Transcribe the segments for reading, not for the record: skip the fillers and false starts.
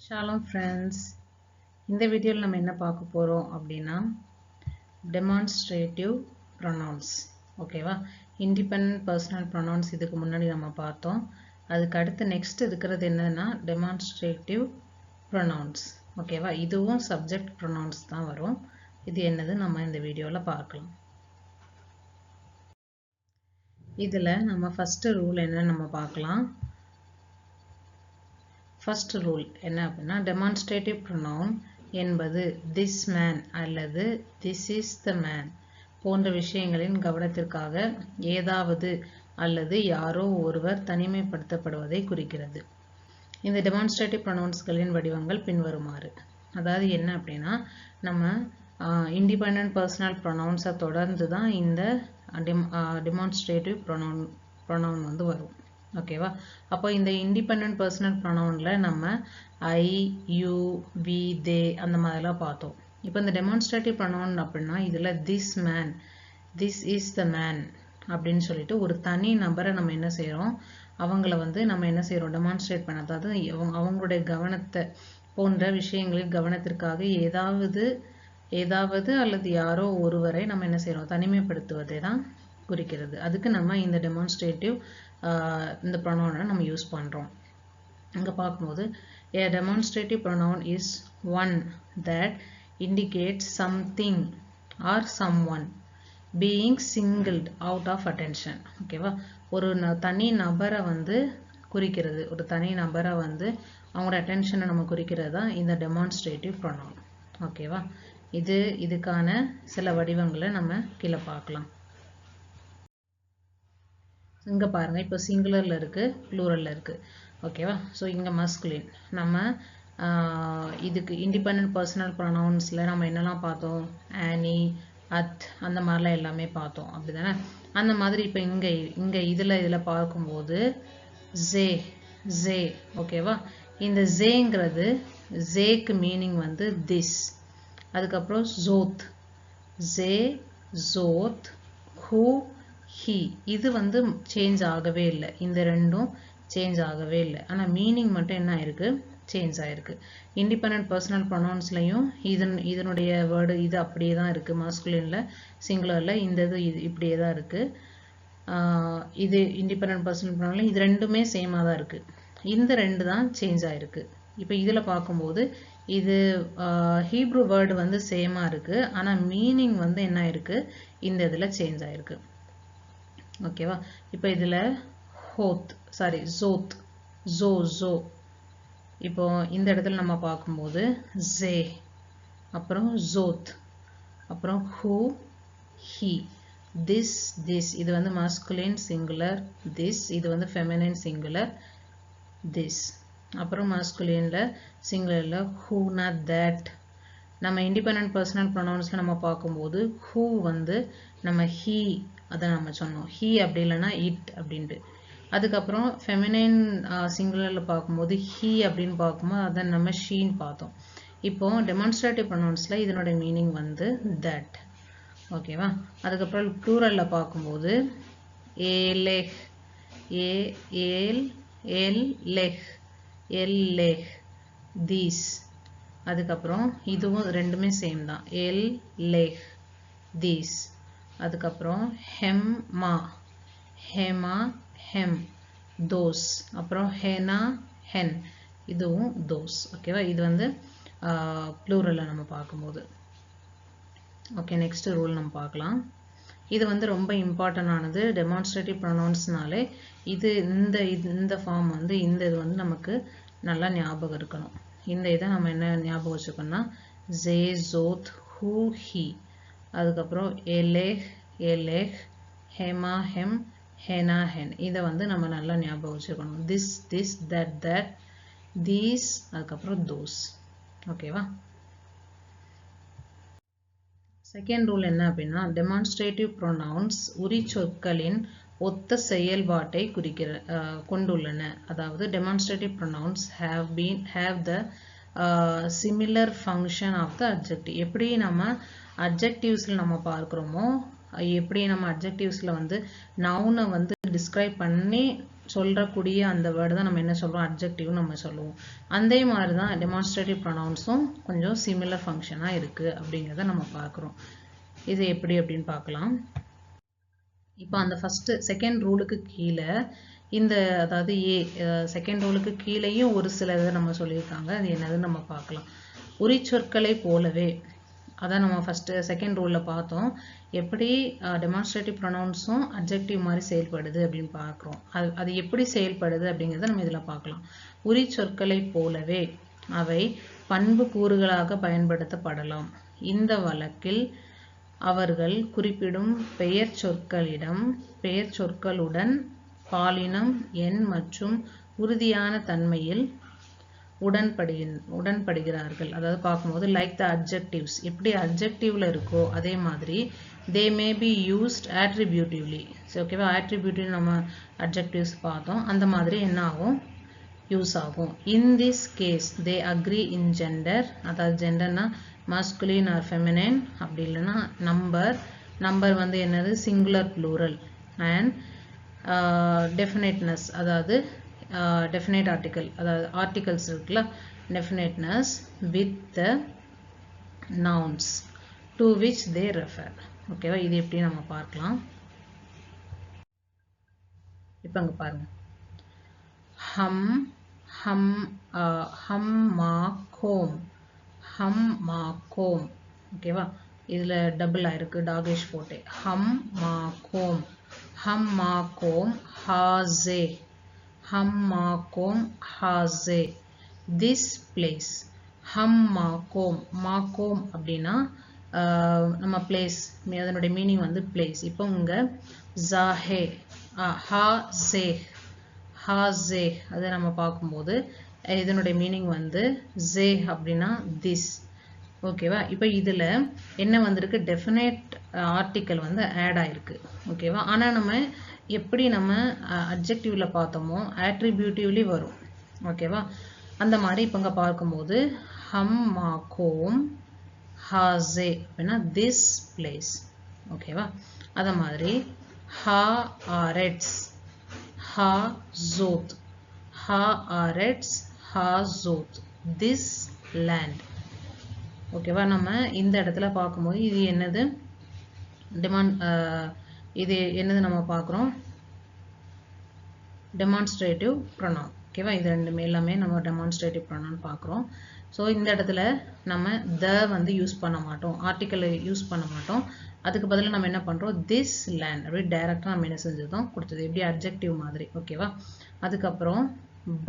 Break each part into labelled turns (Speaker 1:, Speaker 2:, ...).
Speaker 1: Shalom friends. இந்த வீடியோவில் நம்ம என்ன பார்க்க போறோம் அப்படின்னா demonstrative pronouns. ஓகேவா? independent personal pronouns இதுக்கு முன்னாடி நம்ம பார்த்தோம். அதுக்கு அடுத்து next இருக்கிறது என்னன்னா demonstrative pronouns. ஓகேவா? இதுவும் subject pronouns தான் வரும். இது என்னது நம்ம இந்த வீடியோல பார்க்கலாம். இதுல நம்ம first rule என்ன நம்ம பார்க்கலாம். First rule என்ன அப்படின்னா demonstrative pronoun என்பது this man அல்லது this is the man போன்ற விஷயங்களின் கவனத்திற்காக ஏதாவது அல்லது யாரோ ஒருவர் தனிமைப்படுத்தப்படுவதை குறிக்கிறது. இந்த demonstrative pronounsகளின் வடிவங்கள் பின்வருமாறு. அதாவது என்ன அப்படின்னா நம்ம independent personal pronouns தொடர்ந்து தான் இந்த demonstrative pronoun வந்து வரும். ஓகேவா? அப்போ இந்த இண்டிபெண்டன்ட் பர்சனல் ப்ரொனவுன்ல நம்ம ஐ யூ வி தே அந்த மாதிரிலாம் பார்த்தோம். இப்போ இந்த டெமான்ஸ்ட்ரேட்டிவ் ப்ரொனவுன் அப்படின்னா இதுல this man this is the man அப்படின்னு சொல்லிட்டு ஒரு தனி நபரை நம்ம என்ன செய்யறோம், அவங்கள வந்து நம்ம என்ன செய்யறோம் டெமான்ஸ்ட்ரேட் பண்ண, அதாவது அவங்களுடைய கவனத்தை போன்ற விஷயங்களின் கவனத்திற்காக ஏதாவது அல்லது யாரோ ஒருவரை நம்ம என்ன செய்யறோம் தனிமைப்படுத்துவதை தான் குறிக்கிறது. அதுக்கு நம்ம இந்த டெமான்ஸ்ட்ரேட்டிவ் இந்த ப்ரொனவுனை நம்ம யூஸ் பண்றோம். இங்க பார்க்கும்போது a demonstrative pronoun is one that indicates something or someone being singled out of attention. ஓகேவா? ஒரு தனி நபரை வந்து குறிக்கிறது, ஒரு தனி நபரை வந்து அவங்களோட அட்டென்ஷனை நம்ம குறிக்கிறது தான் இந்த demonstrative pronoun. ஓகேவா? இதுக்கான சில வடிவங்களை நம்ம கீழே பார்க்கலாம். இங்க பாருங்க, இப்போ சிங்குலர்ல இருக்கு, ப்ளூரல்ல இருக்கு. ஓகேவா? ஸோ இங்க மஸ்குலின். நம்ம இதுக்கு இண்டிபெண்டன்ட் பர்சனல் ப்ரொனவுன்ஸ்ல நம்ம என்னெல்லாம் பார்த்தோம், ஆனி அத் அந்த மாதிரிலாம் எல்லாமே பார்த்தோம், அப்படிதானே? அந்த மாதிரி இப்போ இங்க இதுல பார்க்கும்போது ஜே ஜே. ஓகேவா? இந்த ஜேங்கிறது ஜேக்கு மீனிங் வந்து திஸ். அதுக்கப்புறம் ஜோத் ஜே ஜோத் ஹூ he இது வந்து சேஞ்ச் ஆகவே இல்லை, இந்த ரெண்டும் சேஞ்ச் ஆகவே இல்லை. ஆனா மீனிங் மட்டும் என்ன ஆயிருக்கு, சேஞ்ச் ஆயிருக்கு. இண்டிபெண்டன்ட் பர்சனல் ப்ரொனவுன்ஸ்லயும் இதனுடைய வேர்டு இது அப்படியே தான் இருக்கு. மாஸ்குலின்ல சிங்குலர்ல இந்த இது இப்படியே தான் இருக்கு. இது இண்டிபெண்டன்ட் பர்சனல் ப்ரொனவுன்ல இது ரெண்டுமே சேமா தான் இருக்கு. இந்த ரெண்டு தான் சேஞ்ச் ஆயிருக்கு. இப்போ இதுல பார்க்கும்போது இது ஹீப்ரு வேர்டு வந்து சேமா இருக்கு, ஆனா மீனிங் வந்து என்ன ஆயிருக்கு, இந்த இதுல சேஞ்ச் ஆயிருக்கு. ஓகேவா? இப்போ இதுல ஜோத் ஜோ. இப்போ இந்த இடத்துல நம்ம பார்க்கும்போது ஜே, அப்புறம் ஜோத், அப்புறம் ஹூ ஹி, திஸ் இது வந்து மாஸ்குலின் சிங்குலர் திஸ், இது வந்து ஃபெமினின் சிங்குலர் திஸ். அப்புறம் மாஸ்குலின்ல சிங்குலர்ல ஹூனா தட். நம்ம இண்டிபெண்டன்ட் பர்சனல் ப்ரொனவுன்ஸ்ல நம்ம பார்க்கும்போது ஹூ வந்து நம்ம ஹீ அதான் நம்ம சொன்னோம், ஹீ அப்படி இல்லைன்னா இட் அப்படின்ட்டு. அதுக்கப்புறம் ஃபெமினைன் சிங்குலர்ல பார்க்கும்போது ஹீ அப்படின்னு பார்க்கும்போது அதை நம்ம ஷீன்னு பார்த்தோம். இப்போ டெமான்ஸ்ட்ரேட்டிவ் ப்ரொனவுன்ஸ்ல இதனோட மீனிங் வந்து தட். ஓகேவா? அதுக்கப்புறம் ப்ளூரல்ல பார்க்கும்போது ஏலெஹ் எல்லேஹ் தீஸ். அதுக்கப்புறம் இதுவும் ரெண்டுமே சேம் தான், எல் லேஹ் தீஸ். அதுக்கப்புறம் ஹெம்மா ஹெமா ஹெம் தோஸ். அப்புறம் ஹெனா ஹென், இதுவும் தோஸ். ஓகேவா? இது வந்து ப்ளூரல்ல நம்ம பார்க்கும்போது. ஓகே, நெக்ஸ்ட் ரூல் நம்ம பார்க்கலாம். இது வந்து ரொம்ப இம்பார்ட்டன்டானது டெமான்ஸ்ட்ரேட்டிவ் ப்ரொனவுன்ஸ்னாலே இது இந்த ஃபார்ம் வந்து இது வந்து நமக்கு நல்லா ஞாபகம் இருக்கணும். இந்த இதை நம்ம என்ன ஞாபகம் வச்சுக்கணும்னா ஜே ஜோத் ஹூ ஹி, அதுக்கப்புறம் எலேஹ் ஹெமா ஹெம் ஹெனா ஹென். இதை வந்து நம்ம நல்லா ஞாபகம் வச்சுக்கணும். திஸ் தட் தீஸ், அதுக்கப்புறம் தோஸ். ஓகேவா? செகண்ட் ரூல் என்ன அப்படின்னா டெமான்ஸ்ட்ரேட்டிவ் ப்ரொனவுன்ஸ் உரிச்சொற்களின் ஒத்த செயல்பாட்டை கொண்டுள்ளன. அதாவது demonstrative pronounce have the similar function of the adjective. எப்படி நம்ம அட்ஜெக்டிவ்ஸ்ல நம்ம பார்க்கிறோமோ, எப்படி நம்ம அட்ஜெக்டிவ்ஸ்ல வந்து நவுனை வந்து டிஸ்கிரைப் பண்ணி சொல்றக்கூடிய அந்த வேர்டு தான் நம்ம என்ன சொல்றோம், அட்ஜெக்டிவ் நம்ம சொல்லுவோம். அதே மாதிரி தான் டெமான்ஸ்ட்ரேட்டிவ் ப்ரொனவுன்ஸும் கொஞ்சம் சிமிலர் ஃபங்க்ஷனாக இருக்கு அப்படிங்கிறத நம்ம பார்க்குறோம். இது எப்படி அப்படின்னு பார்க்கலாம். இப்போ அந்த செகண்ட் ரூலுக்கு கீழே இந்த அதாவது செகண்ட் ரூலுக்கு கீழேயும் ஒரு சில இதை நம்ம சொல்லியிருக்காங்க. அது என்னதுன்னு நம்ம பார்க்கலாம். உரிச்சொற்களை போலவே, அதான் நம்ம செகண்ட் ரூலில் பார்த்தோம், எப்படி டெமான்ஸ்ட்ரேட்டிவ் ப்ரொனவுன்ஸும் அட்ஜெக்டிவ் மாதிரி செயல்படுது அப்படின்னு பார்க்குறோம். அது எப்படி செயல்படுது அப்படிங்கிறத நம்ம இதில் பார்க்கலாம். உரிச்சொற்களை போலவே அவை பண்பு கூறுகளாக பயன்படுத்தப்படலாம். இந்த வழக்கில் அவர்கள் குறிப்பிடும் பெயர் சொற்களுடன் பாலினம், எண் மற்றும் உறுதியான தன்மையில் உடன்படுகிறார்கள். அதாவது பார்க்கும்போது லைக் த அட்ஜெக்டிவ்ஸ், எப்படி அட்ஜெக்டிவ்ல இருக்கோ அதே மாதிரி தே மே பி யூஸ்ட் ஆட்ரிபியூட்டிவ்லி. ஓகேவா, ஆட்ரிபியூட்டிவ் நம்ம அட்ஜெக்டிவ்ஸ் பார்த்தோம், அந்த மாதிரி என்ன ஆகும், யூஸ் ஆகும். In this case they agree in gender, அதாவது ஜெண்டர்னா masculine or feminine, அப்படி இல்லைன்னா நம்பர் வந்து என்னது சிங்குலர் ப்ளூரல், அண்ட் டெஃபினேட்னஸ், அதாவது டெஃபினேட் ஆர்டிக்கல், அதாவது ஆர்டிகல்ஸ் இருக்குல்ல, definiteness with the nouns to which they refer. ஓகேவா, இது எப்படி நம்ம பார்க்கலாம். இப்போ அங்க பாருங்க, ஹம்மாக்கோம். ஓகேவா, இதுல டபுள் ஆயிருக்கு, டாகிஷ் போட்டு ஹம்மாக்கோம் ஹாசே திஸ் பிளேஸ். ஹம்மாக்கோம் அப்படின்னா நம்ம பிளேஸ், அதனுடைய மீனிங் வந்து பிளேஸ். இப்போ இங்க ஜாஹே ஹாசே அதை நம்ம பார்க்கும்போது இதனுடைய மீனிங் வந்து ஜே அப்படின்னா திஸ். ஓகேவா, இப்போ இதில் என்ன வந்திருக்கு, டெஃபினேட் ஆர்டிக்கல் வந்து ஆட் ஆயிருக்கு. ஓகேவா, ஆனால் நம்ம எப்படி நம்ம அட்ஜெக்டிவ்ல பார்த்தோமோ ஆட்ரிபியூட்டிவ்லி வரும். ஓகேவா, அந்த மாதிரி இப்போ இங்கே பார்க்கும்போது ஹம்மாக்கோம் ஹாசே அப்படின்னா திஸ் பிளேஸ். ஓகேவா, அத மாதிரி ஹாரெட்ஸ் ஹாசோத் திஸ் லேண்ட். ஓகேவா, நம்ம இந்த இடத்துல பார்க்கும்போது இது என்னது, இது என்னது நம்ம பார்க்குறோம், டெமான்ஸ்ட்ரேட்டிவ் ப்ரொனவுன். ஓகேவா, இது ரெண்டுமே எல்லாமே நம்ம டெமான்ஸ்ட்ரேட்டிவ் ப்ரொனவுன் பார்க்குறோம். ஸோ இந்த இடத்துல நம்ம த வந்து யூஸ் பண்ண மாட்டோம், ஆர்டிக்கலை யூஸ் பண்ண மாட்டோம். அதுக்கு பதிலாக நம்ம என்ன பண்ணுறோம், திஸ் லேண்ட் அப்படி டைரக்டாக நம்ம என்ன செஞ்சதும் கொடுத்தது, எப்படி அட்ஜெக்டிவ் மாதிரி. ஓகேவா, அதுக்கப்புறம்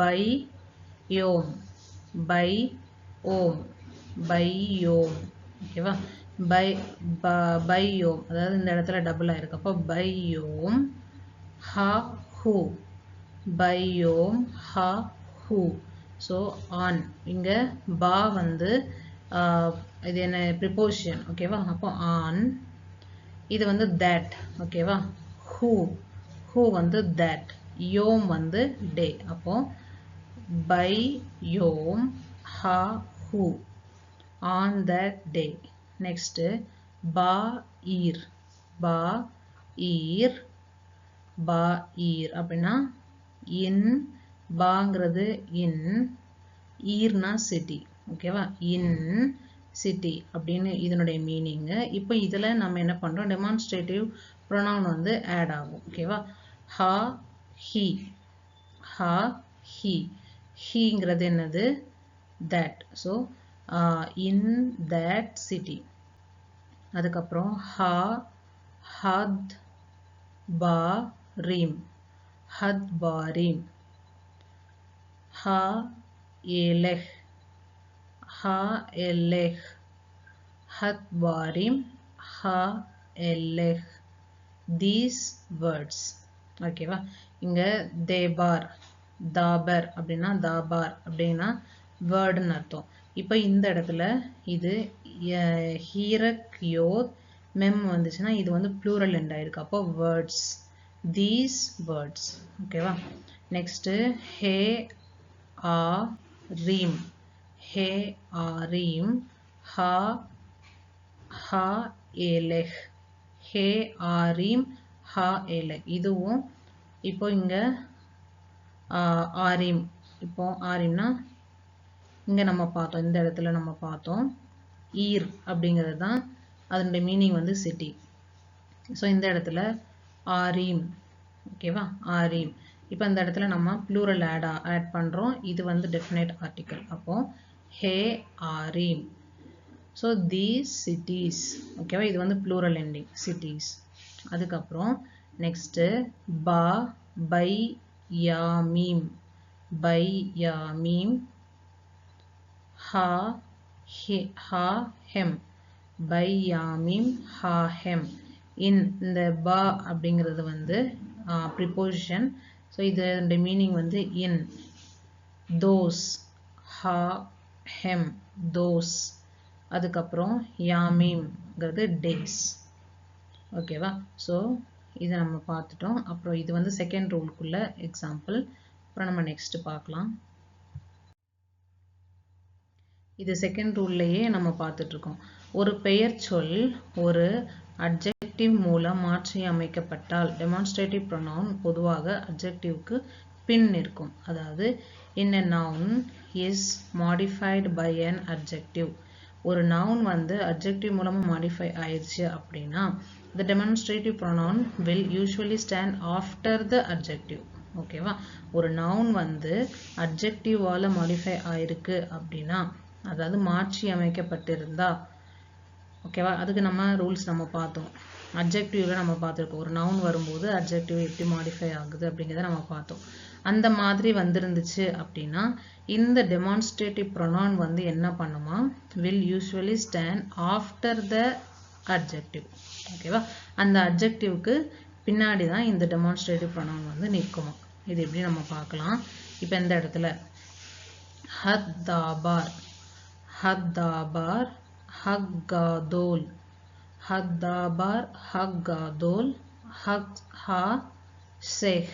Speaker 1: பை யோம். ஓகேவா, பை யோம், அதாவது இந்த இடத்துல டபுள் ஆயிருக்கு. அப்போ பை யோம் ஹா ஹூ. ஸோ ஆன், இங்கே பா வந்து இது என்ன ப்ரிப்போசிஷன். ஓகேவா, அப்போ ஆன், இது வந்து that. ஓகேவா, ஹூ வந்து that, யோம் வந்து டே. அப்போ பை யோம் ஹா who, on that day. Next பா ஈர் அப்படின்னா இன், பாங்கிறது இன், ஈர்னா சிட்டி. ஓகேவா, இன் சிட்டி அப்படின்னு இதனுடைய மீனிங். இப்போ இதுல நம்ம என்ன பண்றோம், டெமான்ஸ்ட்ரேட்டிவ் ப்ரொனவுன் வந்து ஆட் ஆகும். ஓகேவா, ஹீங்கிறது என்னது, that. So in that city. அதுக்கப்புறம் ஹத் பாரீம் ஹாஎலெஹ் ஹத்பாரிம் ஹாஎலெஹ் these words. ஓகேவா, இங்க தேபார் தாபர் அப்படின்னா தாபார் அப்படின்னா வேர்டுன்னு அர்த்தம். இப்போ இந்த இடத்துல இது ஹீரக் யோத் மெம் வந்துச்சுன்னா இது வந்து ப்ளூரல் எண்ட் ஆயிருக்கு. அப்போ வேர்ட்ஸ், தீஸ் வேர்ட்ஸ். ஓகேவா, நெக்ஸ்ட் ஹே ஆரீம் ஹாஎலெஹ் ஹே ஆரீம் ஹாஎலெஹ். இதுவும் இப்போ இங்க ஆரிம். இப்போ ஆரிம்னா இங்கே நம்ம பார்த்தோம், இந்த இடத்துல நம்ம பார்த்தோம் ஈர் அப்படிங்கிறது தான் அதனுடைய மீனிங் வந்து சிட்டி. ஸோ இந்த இடத்துல ஆரீம். ஓகேவா, ஆரீம். இப்போ இந்த இடத்துல நம்ம ப்ளூரல் ஆட் பண்ணுறோம். இது வந்து டெஃபினைட் ஆர்டிக்கல். அப்போ ஹே ஆரீம். So these cities. ஓகேவா, இது வந்து ப்ளூரல் எண்டிங் சிட்டிஸ். அதுக்கப்புறம் நெக்ஸ்ட்டு பா பை யாமீம். பை யாமீம். ஹா ஹா ஹெம். பை யாமீம் ஹா ஹெம். இந்த பா அப்படிங்கிறது வந்து ப்ரிப்போசிஷன். ஸோ இதோட மீனிங் வந்து இன். தோஸ். ஹா ஹெம் தோஸ். அதுக்கப்புறம் யாமீம்ங்கிறது டேஸ். ஓகேவா, ஸோ இதை நம்ம பார்த்துட்டோம். அப்புறம் இது வந்து செகண்ட் ரூலுக்குள்ள எக்ஸாம்பிள். அப்புறம் நம்ம நெக்ஸ்ட் பார்க்கலாம். இது செகண்ட் ரூல்லையே நம்ம பார்த்துட்ருக்கோம். ஒரு பெயர் சொல் ஒரு அட்ஜெக்டிவ் மூலம் மாற்றி அமைக்கப்பட்டால் டெமான்ஸ்ட்ரேட்டிவ் ப்ரொனவுன் பொதுவாக அட்ஜெக்டிவ்க்கு பின் இருக்கும். அதாவது in a noun is modified by an adjective. ஒரு நவுன் வந்து அட்ஜெக்டிவ் மூலமாக மாடிஃபை ஆயிடுச்சு அப்படின்னா the demonstrative pronoun will usually stand after the adjective. ஓகேவா, ஒரு நவுன் வந்து அட்ஜெக்டிவால மாடிஃபை ஆயிருக்கு அப்படின்னா, அதாவது மாற்றி அமைக்கப்பட்டிருந்தா, ஓகேவா, அதுக்கு நம்ம ரூல்ஸ் நம்ம பார்த்தோம். அட்ஜெக்டிவ்ல நம்ம பார்த்துருக்கோம். ஒரு நவுன் வரும்போது அட்ஜெக்டிவ் எப்படி மாடிஃபை ஆகுது அப்படிங்கிறத நம்ம பார்த்தோம். அந்த மாதிரி வந்திருந்துச்சு அப்படின்னா இந்த டெமான்ஸ்ட்ரேட்டிவ் ப்ரொனவுன் வந்து என்ன பண்ணுமா, will usually stand after the adjective. ஓகேவா, அந்த அட்ஜெக்டிவ்க்கு பின்னாடி தான் இந்த டெமான்ஸ்ட்ரேட்டிவ் ப்ரொனவுன் வந்து நிற்குமா. இது எப்படி நம்ம பார்க்கலாம். இப்போ இந்த இடத்துல ஹத்தாபார். ஹத்தாபார் ஹக்காதோல். ஹத்தாபார் ஹக்காதோல். ஹா சேஹ்.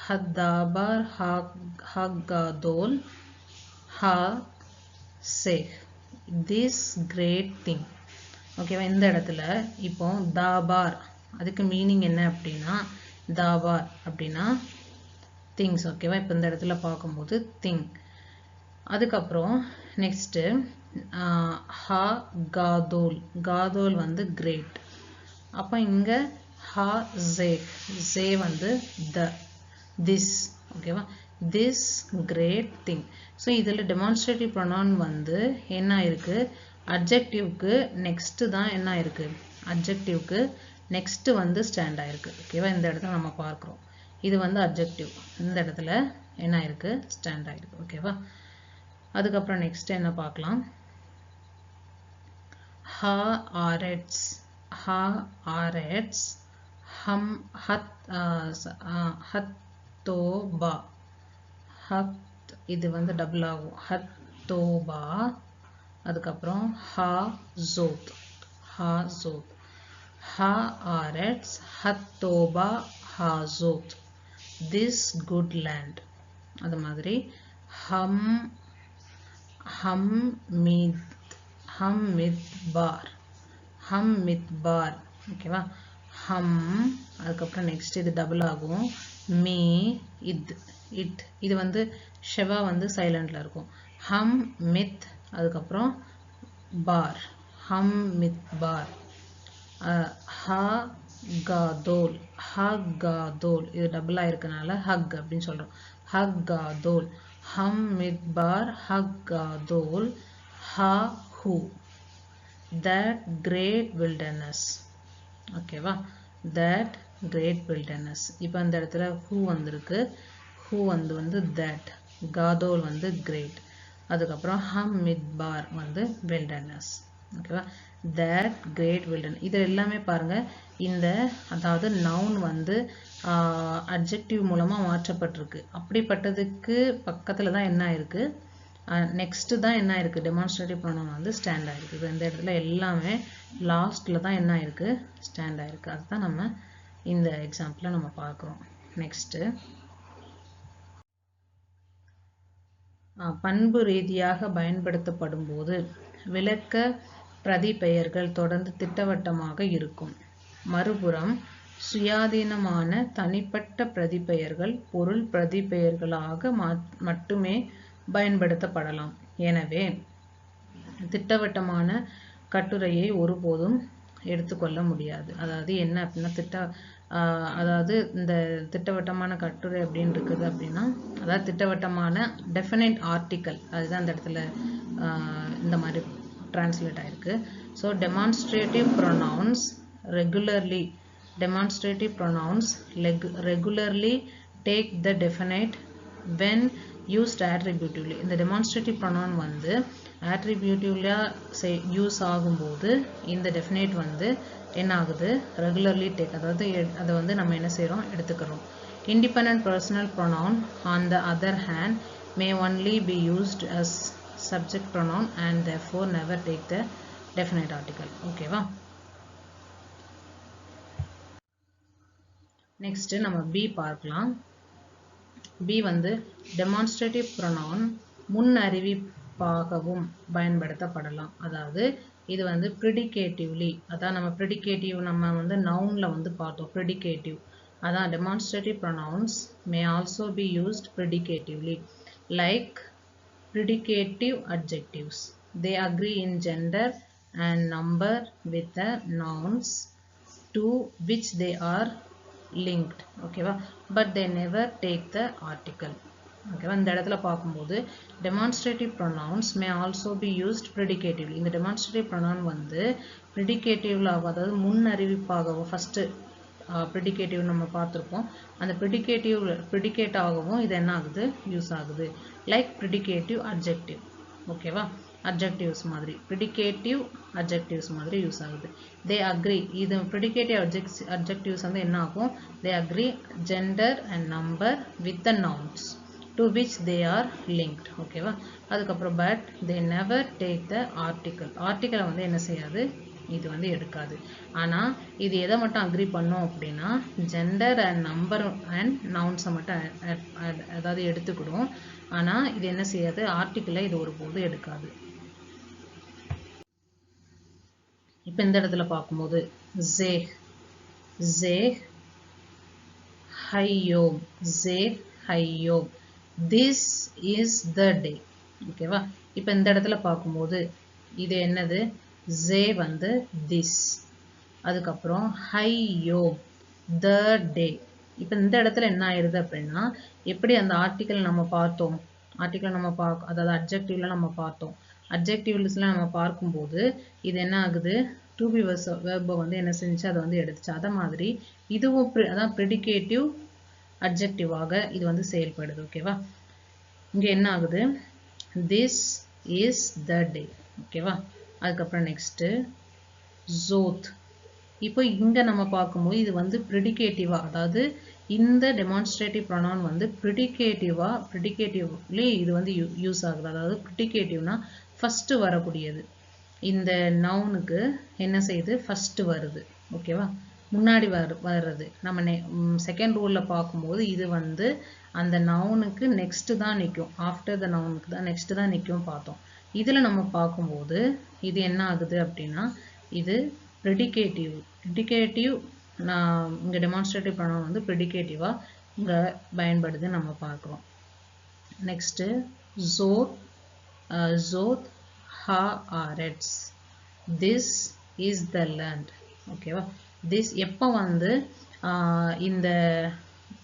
Speaker 1: ஹத்தாபார் ஹக்காதோல் ஹா சேஹ். This great thing. ஓகேவா, இந்த இடத்துல இப்போ தாபார் அதுக்கு மீனிங் என்ன அப்படின்னா, தாபார் அப்படின்னா திங்ஸ். ஓகேவா, இப்போ இந்த இடத்துல பார்க்கும்போது திங். அதுக்கப்புறம் நெக்ஸ்ட்டு ஹா காதோல். காதோல் வந்து கிரேட். அப்போ இங்கே ஹா ஜே. ஜே வந்து த. திஸ். ஓகேவா, திஸ் கிரேட் திங். ஸோ இதில் டெமான்ஸ்ட்ரேட்டிவ் ப்ரொனவுன் வந்து என்ன ஆயிருக்கு, அட்ஜெக்டிவ்க்கு நெக்ஸ்ட்டு தான் என்ன ஆயிருக்கு, அட்ஜெக்டிவ்க்கு நெக்ஸ்ட்டு வந்து ஸ்டாண்ட் ஆயிருக்கு. ஓகேவா, இந்த இடத்துல நம்ம பார்க்குறோம். இது வந்து அட்ஜெக்டிவ், இந்த இடத்துல என்ன ஆயிருக்கு, ஸ்டாண்ட் ஆயிருக்கு. ஓகேவா, அதுக்கப்புறம் நெக்ஸ்ட் என்ன பார்க்கலாம். ஹா ஆரெட்ஸ். ஹா ஆரெட்ஸ். ஹம் ஹத்தோபா. ஹத் இது வந்து டபுள் ஆகும். ஹத்தோபா. அதுக்கப்புறம் ஹா ஜோத். ஹா ஜோத். ஹா ஆரெட்ஸ் ஹத்தோபா ஹா ஜோத். This good land. அது மாதிரி ஹம் மித்பார். ஹம் மித்பார். ஓகேவா, ஹம். அதுக்கப்புறம் நெக்ஸ்ட் இது டபுள் ஆகும். மீ இத். இட் இது வந்து ஷெவா வந்து சைலண்ட்ல இருக்கும். ஹம் மித். அதுக்கப்புறம் பார். ஹம் மித் பார். ஹா காதோல். ஹக் காதோல் இது டபுள் ஆயிருக்கனால ஹக் அப்படின்னு சொல்றோம். ஹக் காதோல். ஹம் மித்பார் ஹக் காதோல் ஹா ஹூ. that great wilderness. ஓகேவா, that great wilderness. இப்போ இந்த இடத்துல who வந்திருக்கு. who வந்து that. காதோல் வந்து great. அதுக்கப்புறம் ஹம் மித்பார் வந்து wilderness. ஓகேவா, that great wilderness. இது எல்லாமே பாருங்க, இந்த அதாவது நவுன் வந்து அட்ஜெக்டிவ் மூலமா மாற்றப்பட்டிருக்கு. அப்படிப்பட்டதுக்கு பக்கத்துல தான் என்ன இருக்கு, நெக்ஸ்ட் தான் என்ன இருக்கு, டெமான்ஸ்ட்ரேட்டிவ் ப்ரொனவுன் வந்து ஸ்டாண்ட் ஆயிருக்கு. இந்த இடத்துல எல்லாமே லாஸ்ட்ல தான் என்ன இருக்கு, ஸ்டாண்ட் ஆயிருக்கு. அதுதான் நம்ம இந்த எக்ஸாம்பிள நம்ம பார்க்குறோம். நெக்ஸ்ட் பண்பு ரீதியாக பயன்படுத்தப்படும் போது விளக்க பிரதி பெயர்கள் தொடர்ந்து திட்டவட்டமாக இருக்கும். மறுபுறம் சுயாதீனமான தனிப்பட்ட பிரதிபெயர்கள் பொருள் பிரதிபெயர்களாக மட்டுமே பயன்படுத்தப்படலாம். எனவே திட்டவட்டமான கட்டுரையை ஒருபோதும் எடுத்துக்கொள்ள முடியாது. அதாவது என்ன அப்படின்னா அதாவது இந்த திட்டவட்டமான கட்டுரை அப்படின்னு இருக்குது அப்படின்னா, அதாவது திட்டவட்டமான டெஃபினைட் ஆர்டிக்கல், அதுதான் அந்த இடத்துல இந்த மாதிரி டிரான்ஸ்லேட் ஆயிருக்கு. So demonstrative pronounce regularly take the definite when used attributively. இந்த டெமான்ஸ்ட்ரேட்டிவ் ப்ரொனவுன் வந்து attributively யூஸ் ஆகும்போது இந்த டெஃபினைட் வந்து என்ன ஆகுது, ரெகுலர்லி டேக், அதாவது அதை வந்து நம்ம என்ன செய்கிறோம், எடுத்துக்கிறோம். Independent personal pronoun on the other hand may only be used as subject pronoun and therefore never take the definite article. ஓகேவா? நெக்ஸ்ட் நம்ம பி பார்க்கலாம். பி வந்து டெமான்ஸ்ட்ரேட்டிவ் ப்ரொனவுன் முன் அறிவிப்பாகவும் பயன்படுத்தப்படலாம். அதாவது இது வந்து ப்ரிடிகேட்டிவ்லி, அதான் நம்ம ப்ரிடிகேட்டிவ் நம்ம வந்து நவுன்ல வந்து பார்த்தோம். ப்ரிடிகேட்டிவ் அதான் demonstrative pronouns may also be used predicatively like predicative adjectives. They agree in gender and number with the nouns to which they are linked. Okay, but they never take the article. Okay, இந்த இடத்துல பார்க்கும்போது demonstrative pronouns may also be used predicatively. இந்த demonstrative pronoun வந்து predicative அதாவது முன் அறிவிப்பாகவும் first predicative நம்ம பார்த்திருப்போம். அந்த predicate ஆகவும் இது என்ன ஆகுது, யூஸ் ஆகுது. Like predicative adjective. ஓகேவா? adjectives மாதிரி predicative adjectives மாதிரி யூஸ் ஆகுது. they agree, இது predicative adjectives வந்து என்ன ஆகும், they agree gender and number with the nouns to which they are linked. ஓகேவா? அதுக்கப்புறம் but they never take the article. article வந்து என்ன செய்யாது, இது வந்து எடுக்காது. ஆனா இது எதை மட்டும் அக்ரி பண்ணோம் அப்படின்னா ஜெண்டர் அண்ட் நம்பர் அண்ட் நவுன்ஸை மட்டும் அதாவது எடுத்துக்கிடும். ஆனா இது என்ன செய்யாது, ஆர்டிக்கிளை இது ஒருபோது எடுக்காது. இப்ப இந்த இடத்துல பார்க்கும்போது ஹையோ திஸ் இஸ் த டே. ஓகேவா? இப்ப இந்த இடத்துல பார்க்கும்போது இது என்னது, வந்து திஸ், அதுக்கப்புறம் ஹையோ த டே. இப்போ இந்த இடத்துல என்ன ஆயிருது அப்படின்னா, எப்படி அந்த ஆர்டிக்கல் நம்ம பார்த்தோம், அதாவது அட்ஜெக்டிவ்ல நம்ம பார்த்தோம். அட்ஜெக்டிவ்ஸ்ல நம்ம பார்க்கும்போது இது என்ன ஆகுது, டு பி வெர்பை வந்து என்ன செஞ்சு அதை வந்து எடுத்துச்சு. அதை மாதிரி இதுவும் அதான் ப்ரெடிகேட்டிவ் அட்ஜெக்டிவாக இது வந்து செயல்படுது. ஓகேவா? இங்க என்ன ஆகுது, திஸ் இஸ் த டே. ஓகேவா? அதுக்கப்புறம் நெக்ஸ்ட் ஜோத். இப்போ இங்க நம்ம பார்க்கும்போது இது வந்து ப்ரிடிகேட்டிவா, அதாவது இந்த டெமான்ஸ்ட்ரேட்டிவ் ப்ரொனவுன் வந்து ப்ரிடிகேட்டிவ்லி இது வந்து யூஸ் ஆகுது. அதாவது ப்ரிடிகேட்டிவ்னா ஃபர்ஸ்ட் வரக்கூடியது. இந்த நவுனுக்கு என்ன செய்யுது, ஃபர்ஸ்ட் வருது. ஓகேவா? முன்னாடி வர்றது. நம்ம செகண்ட் ரூல்ல பார்க்கும்போது இது வந்து அந்த நவுனுக்கு நெக்ஸ்ட் தான் நிற்கும், ஆஃப்டர் த நவுனுக்கு தான் நெக்ஸ்ட் தான் நிற்கும் பார்த்தோம். இதுல நம்ம பார்க்கும்போது இது என்ன ஆகுது அப்படின்னா, இது ப்ரெடிகேட்டிவ் நான் இங்க டெமான்ஸ்ட்ரேட்டிவ் ப்ரொனவுன் வந்து ப்ரெடிகேட்டிவா இங்க பயன்படுது நம்ம பார்க்கிறோம். நெக்ஸ்ட் ஜோத் ஹாரெட்ஸ் திஸ் இஸ் த லேண்ட். ஓகேவா? திஸ் எப்போ வந்து இந்த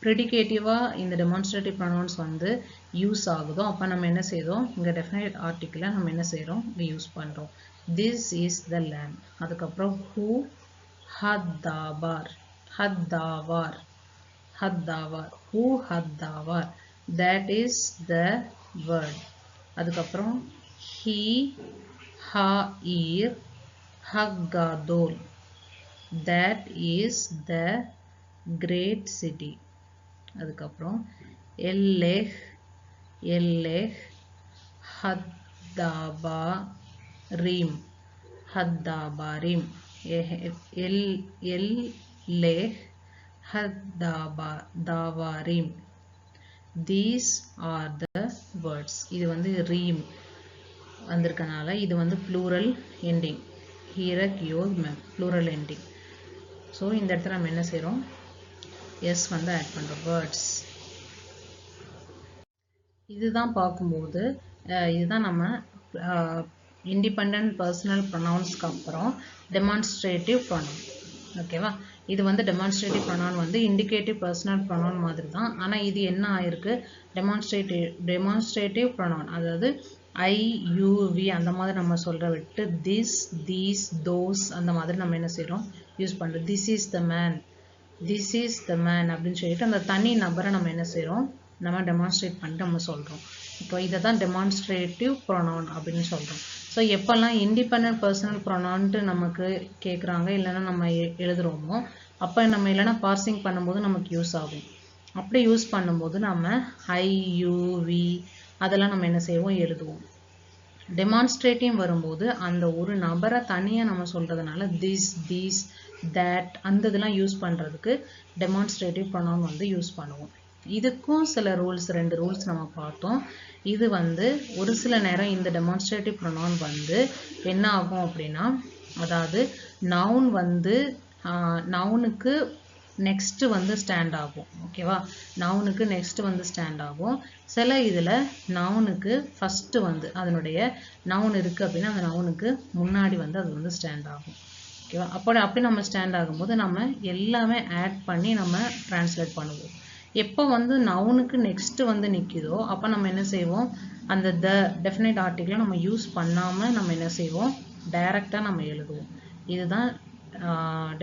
Speaker 1: ப்ரெடிகேட்டிவா இந்த டெமான்ஸ்ட்ரேட்டிவ் ப்ரொனவுன்ஸ் வந்து யூஸ் ஆகுதோ அப்போ நம்ம என்ன செய்றோம், இங்க டெஃபினைட் ஆர்டிக்கிளை நம்ம என்ன செய்றோம், யூஸ் பண்றோம். This is the land. அதுக்கப்புறம் who ஹத்தாவார் who ஹத்தாவார், that is the word. அதுக்கப்புறம் he ஹாயிர் ஹக்காதோல், that is the great city. அதுக்கப்புறம் எல்லேஹ் ஹத்தாபாரீம் எல்லேஹ் ஹத்தாபாரீம். These are the words. இது வந்து ரீம் வந்திருக்கனால இது வந்து plural ending. ஹீரக் யோக் plural ending. ஸோ இந்த இடத்துல நம்ம என்ன செய்கிறோம், எஸ் வந்து ஆட் பண்ணுறோம், birds. இதுதான் பார்க்கும்போது இதுதான் நம்ம இண்டிபெண்டன்ட் பர்சனல் ப்ரொனவுன்ஸ்க்கு அப்புறம் டெமான்ஸ்ட்ரேட்டிவ் ப்ரொனவுன். ஓகேவா, இது வந்து டெமான்ஸ்ட்ரேட்டிவ் ப்ரொனவுன் வந்து இண்டிகேட்டிவ் பர்சனல் ப்ரொனவுன் மாதிரி தான். ஆனால் இது என்ன ஆயிருக்கு, டெமான்ஸ்ட்ரேட்டிவ் ப்ரொனவுன், அதாவது ஐ யூ வி அந்த மாதிரி நம்ம சொல்கிற விட்டு திஸ் தீஸ் தோஸ் அந்த மாதிரி நம்ம என்ன செய்கிறோம், யூஸ் பண்ணுறோம். This is the man, this is the man அப்படின்னு சொல்லிட்டு அந்த தனி நபரை நம்ம என்ன செய்கிறோம், நம்ம டெமான்ஸ்ட்ரேட் பண்ணிட்டு நம்ம சொல்கிறோம். இப்போ இதை தான் டெமான்ஸ்ட்ரேட்டிவ் ப்ரொனவுன் அப்படின்னு சொல்கிறோம். ஸோ எப்போல்லாம் இண்டிபெண்டன்ட் பர்சனல் ப்ரொனவுன்ட்டு நமக்கு கேட்குறாங்க இல்லைன்னா நம்ம எழுதுகிறோமோ அப்போ நம்ம இல்லைன்னா பார்சிங் பண்ணும்போது நமக்கு யூஸ் ஆகும். அப்படி யூஸ் பண்ணும்போது நம்ம ஐ யூ வி அதெல்லாம் நம்ம என்ன செய்வோம், எழுதுவோம். டெமான்ஸ்ட்ரேட்டிவ் வரும்போது அந்த ஒரு நபரை தனியாக நம்ம சொல்கிறதுனால திஸ் தீஸ் தட் அந்த இதெல்லாம் யூஸ் பண்ணுறதுக்கு டெமான்ஸ்ட்ரேட்டிவ் ப்ரொனவுன் வந்து யூஸ் பண்ணுவோம். இதுக்கும் சில ரூல்ஸ், 2 ரூல்ஸ் நம்ம பார்த்தோம். இது வந்து ஒரு சில நேரம் இந்த டெமான்ஸ்ட்ரேட்டிவ் ப்ரொனவுன் வந்து என்ன ஆகும் அப்படின்னா, அதாவது நவுன் வந்து நவுனுக்கு நெக்ஸ்ட் வந்து ஸ்டாண்ட் ஆகும். ஓகேவா, நவுனுக்கு நெக்ஸ்ட் வந்து ஸ்டாண்ட் ஆகும். சில இதில் நவுனுக்கு ஃபர்ஸ்ட் வந்து அதனுடைய நவுன் இருக்குது அப்படின்னா அந்த நவுனுக்கு முன்னாடி வந்து அது வந்து ஸ்டாண்ட் ஆகும். ஓகேவா, அப்படி நம்ம ஸ்டாண்ட் ஆகும்போது நம்ம எல்லாமே ஆட் பண்ணி நம்ம டிரான்ஸ்லேட் பண்ணுவோம். எப்போ வந்து நவுனுக்கு நெக்ஸ்ட் வந்து நிற்குதோ அப்போ நம்ம என்ன செய்வோம், அந்த டெஃபினைட் ஆர்டிகிளை நம்ம யூஸ் பண்ணாமல் நம்ம என்ன செய்வோம், டைரெக்டாக நம்ம எழுதுவோம். இதுதான்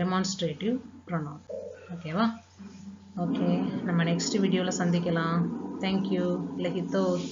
Speaker 1: டெமான்ஸ்ட்ரேட்டிவ் ப்ரொனவுன். ஓகேவா, ஓகே, நம்ம நெக்ஸ்ட் வீடியோவில் சந்திக்கலாம். தேங்க்யூ. லஹித்தோத்.